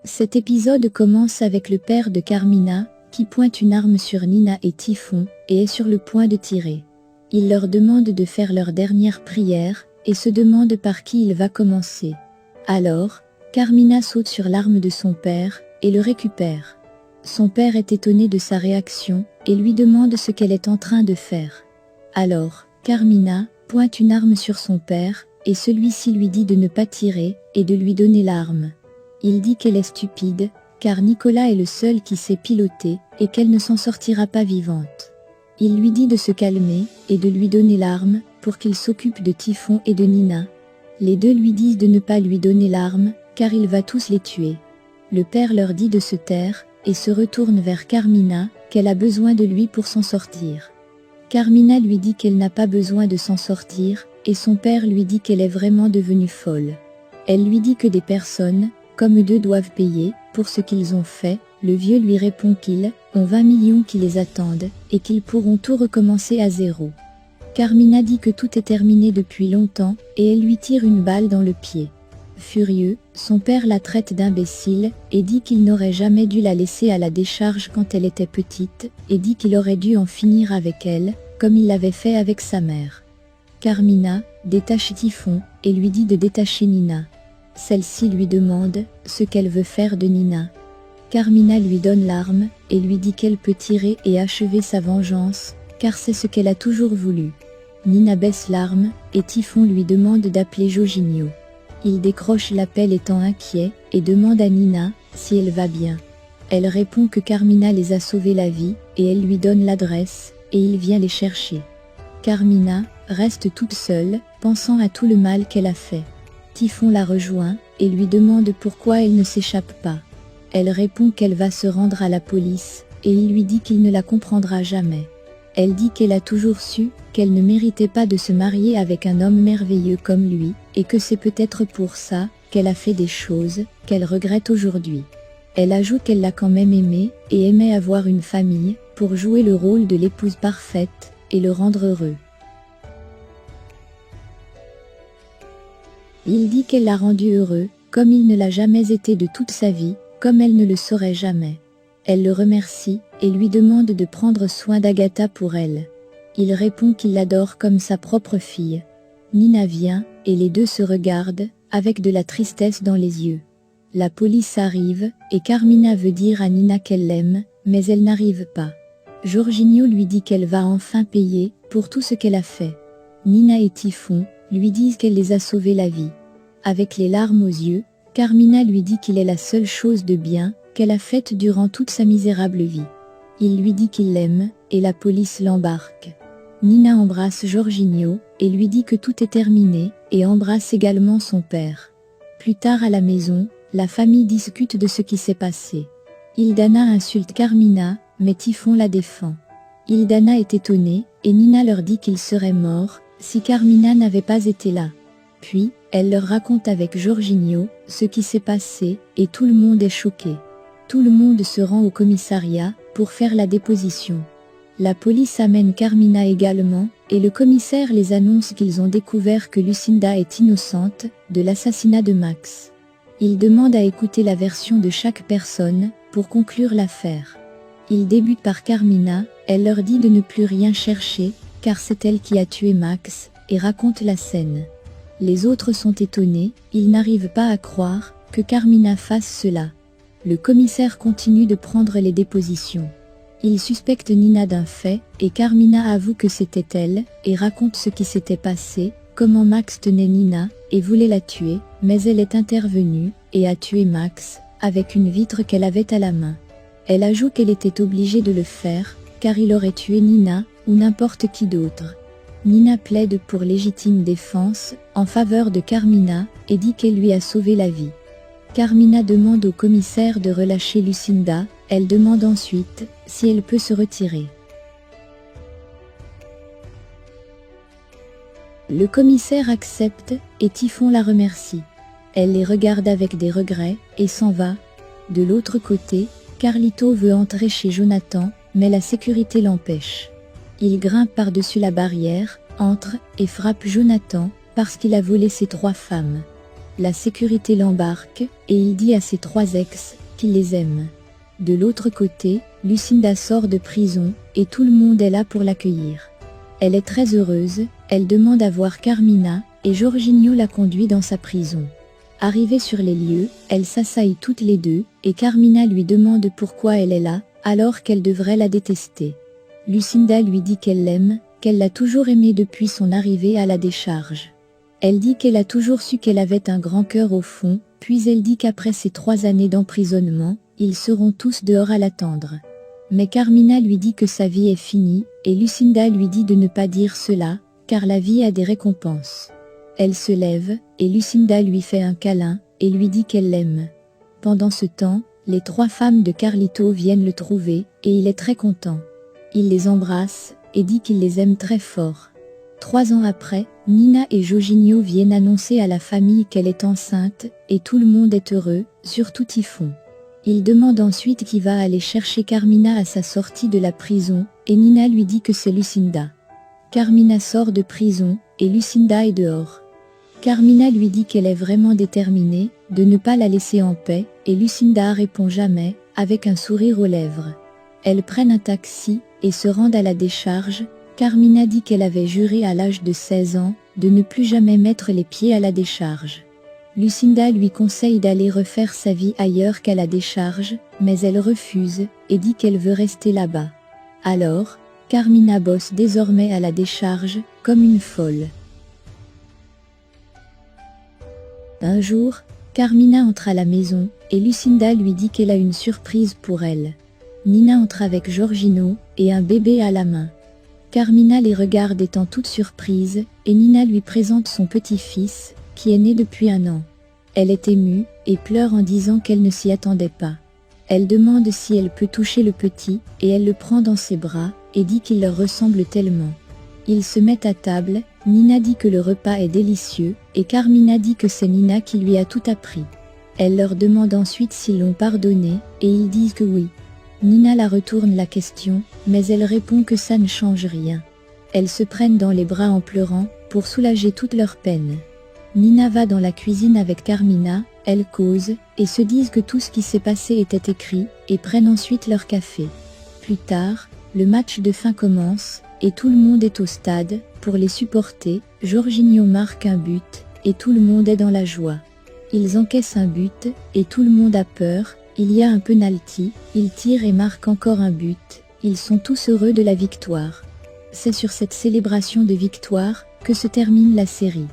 Cet épisode commence avec le père de Carmina, qui pointe une arme sur Nina et Typhon, et est sur le point de tirer. Il leur demande de faire leur dernière prière, et se demande par qui il va commencer. Alors, Carmina saute sur l'arme de son père, et le récupère. Son père est étonné de sa réaction, et lui demande ce qu'elle est en train de faire. Alors, Carmina pointe une arme sur son père, et celui-ci lui dit de ne pas tirer, et de lui donner l'arme. Il dit qu'elle est stupide, car Nicolas est le seul qui sait piloter, et qu'elle ne s'en sortira pas vivante. Il lui dit de se calmer, et de lui donner l'arme, pour qu'il s'occupe de Typhon et de Nina. Les deux lui disent de ne pas lui donner l'arme, car il va tous les tuer. Le père leur dit de se taire, et se retourne vers Carmina, qu'elle a besoin de lui pour s'en sortir. Carmina lui dit qu'elle n'a pas besoin de s'en sortir, et son père lui dit qu'elle est vraiment devenue folle. Elle lui dit que des personnes, comme eux deux, doivent payer pour ce qu'ils ont fait. Le vieux lui répond qu'ils ont 20 millions qui les attendent, et qu'ils pourront tout recommencer à zéro. Carmina dit que tout est terminé depuis longtemps, et elle lui tire une balle dans le pied. Furieux, son père la traite d'imbécile, et dit qu'il n'aurait jamais dû la laisser à la décharge quand elle était petite, et dit qu'il aurait dû en finir avec elle, comme il l'avait fait avec sa mère. Carmina détache Typhon, et lui dit de détacher Nina. Celle-ci lui demande ce qu'elle veut faire de Nina. Carmina lui donne l'arme, et lui dit qu'elle peut tirer et achever sa vengeance, car c'est ce qu'elle a toujours voulu. Nina baisse l'arme, et Typhon lui demande d'appeler Jorginho. Il décroche l'appel étant inquiet, et demande à Nina si elle va bien. Elle répond que Carmina les a sauvé la vie, et elle lui donne l'adresse, et il vient les chercher. Carmina reste toute seule, pensant à tout le mal qu'elle a fait. Typhon la rejoint, et lui demande pourquoi elle ne s'échappe pas. Elle répond qu'elle va se rendre à la police, et il lui dit qu'il ne la comprendra jamais. Elle dit qu'elle a toujours su qu'elle ne méritait pas de se marier avec un homme merveilleux comme lui, et que c'est peut-être pour ça qu'elle a fait des choses qu'elle regrette aujourd'hui. Elle ajoute qu'elle l'a quand même aimé, et aimait avoir une famille, pour jouer le rôle de l'épouse parfaite, et le rendre heureux. Il dit qu'elle l'a rendu heureux, comme il ne l'a jamais été de toute sa vie, comme elle ne le saurait jamais. Elle le remercie, et lui demande de prendre soin d'Agatha pour elle. Il répond qu'il l'adore comme sa propre fille. Nina vient, et les deux se regardent, avec de la tristesse dans les yeux. La police arrive, et Carmina veut dire à Nina qu'elle l'aime, mais elle n'arrive pas. Jorginho lui dit qu'elle va enfin payer, pour tout ce qu'elle a fait. Nina et Typhon lui disent qu'elle les a sauvés la vie. Avec les larmes aux yeux, Carmina lui dit qu'il est la seule chose de bien qu'elle a faite durant toute sa misérable vie. Il lui dit qu'il l'aime, et la police l'embarque. Nina embrasse Jorginho, et lui dit que tout est terminé, et embrasse également son père. Plus tard à la maison, la famille discute de ce qui s'est passé. Hildana insulte Carmina, mais Typhon la défend. Hildana est étonnée, et Nina leur dit qu'il serait mort si Carmina n'avait pas été là. Puis, elle leur raconte avec Jorginho ce qui s'est passé, et tout le monde est choqué. Tout le monde se rend au commissariat pour faire la déposition. La police amène Carmina également, et le commissaire les annonce qu'ils ont découvert que Lucinda est innocente de l'assassinat de Max. Il demande à écouter la version de chaque personne pour conclure l'affaire. Il débute par Carmina, elle leur dit de ne plus rien chercher, car c'est elle qui a tué Max, et raconte la scène. Les autres sont étonnés, ils n'arrivent pas à croire que Carmina fasse cela. Le commissaire continue de prendre les dépositions. Il suspecte Nina d'un fait, et Carmina avoue que c'était elle, et raconte ce qui s'était passé, comment Max tenait Nina, et voulait la tuer, mais elle est intervenue, et a tué Max, avec une vitre qu'elle avait à la main. Elle ajoute qu'elle était obligée de le faire, car il aurait tué Nina, ou n'importe qui d'autre. Nina plaide pour légitime défense, en faveur de Carmina, et dit qu'elle lui a sauvé la vie. Carmina demande au commissaire de relâcher Lucinda, elle demande ensuite si elle peut se retirer. Le commissaire accepte, et Typhon la remercie. Elle les regarde avec des regrets, et s'en va. De l'autre côté, Carlito veut entrer chez Jonathan, mais la sécurité l'empêche. Il grimpe par-dessus la barrière, entre, et frappe Jonathan, parce qu'il a volé ses 3 femmes. la sécurité l'embarque, et il dit à ses 3 ex qu'il les aime. De l'autre côté, Lucinda sort de prison, et tout le monde est là pour l'accueillir. Elle est très heureuse, elle demande à voir Carmina, et Jorginho la conduit dans sa prison. Arrivée sur les lieux, elles s'assaillent toutes les deux, et Carmina lui demande pourquoi elle est là, alors qu'elle devrait la détester. Lucinda lui dit qu'elle l'aime, qu'elle l'a toujours aimée depuis son arrivée à la décharge. Elle dit qu'elle a toujours su qu'elle avait un grand cœur au fond, puis elle dit qu'après ces 3 années d'emprisonnement, ils seront tous dehors à l'attendre. Mais Carmina lui dit que sa vie est finie, et Lucinda lui dit de ne pas dire cela, car la vie a des récompenses. Elle se lève, et Lucinda lui fait un câlin, et lui dit qu'elle l'aime. Pendant ce temps, les 3 femmes de Carlito viennent le trouver, et il est très content. Il les embrasse, et dit qu'il les aime très fort. 3 ans après, Nina et Jorginho viennent annoncer à la famille qu'elle est enceinte, et tout le monde est heureux, surtout Typhon. Il demande ensuite qui va aller chercher Carmina à sa sortie de la prison, et Nina lui dit que c'est Lucinda. Carmina sort de prison, et Lucinda est dehors. Carmina lui dit qu'elle est vraiment déterminée, de ne pas la laisser en paix, et Lucinda répond jamais, avec un sourire aux lèvres. Elles prennent un taxi, et se rendent à la décharge. Carmina dit qu'elle avait juré à l'âge de 16 ans, de ne plus jamais mettre les pieds à la décharge. Lucinda lui conseille d'aller refaire sa vie ailleurs qu'à la décharge, mais elle refuse, et dit qu'elle veut rester là-bas. Alors, Carmina bosse désormais à la décharge, comme une folle. Un jour, Carmina entre à la maison, et Lucinda lui dit qu'elle a une surprise pour elle. Nina entre avec Jorginho, et un bébé à la main. Carmina les regarde étant toute surprise, et Nina lui présente son petit-fils, qui est né depuis 1 an. Elle est émue, et pleure en disant qu'elle ne s'y attendait pas. Elle demande si elle peut toucher le petit, et elle le prend dans ses bras, et dit qu'il leur ressemble tellement. Ils se mettent à table, Nina dit que le repas est délicieux, et Carmina dit que c'est Nina qui lui a tout appris. Elle leur demande ensuite s'ils l'ont pardonné, et ils disent que oui. Nina la retourne la question, mais elle répond que ça ne change rien. Elles se prennent dans les bras en pleurant, pour soulager toute leur peine. Nina va dans la cuisine avec Carmina, elles causent, et se disent que tout ce qui s'est passé était écrit, et prennent ensuite leur café. Plus tard, le match de fin commence, et tout le monde est au stade, pour les supporter. Jorginho marque un but, et tout le monde est dans la joie. Ils encaissent un but, et tout le monde a peur, il y a un penalty, ils tirent et marquent encore un but, ils sont tous heureux de la victoire. C'est sur cette célébration de victoire, que se termine la série.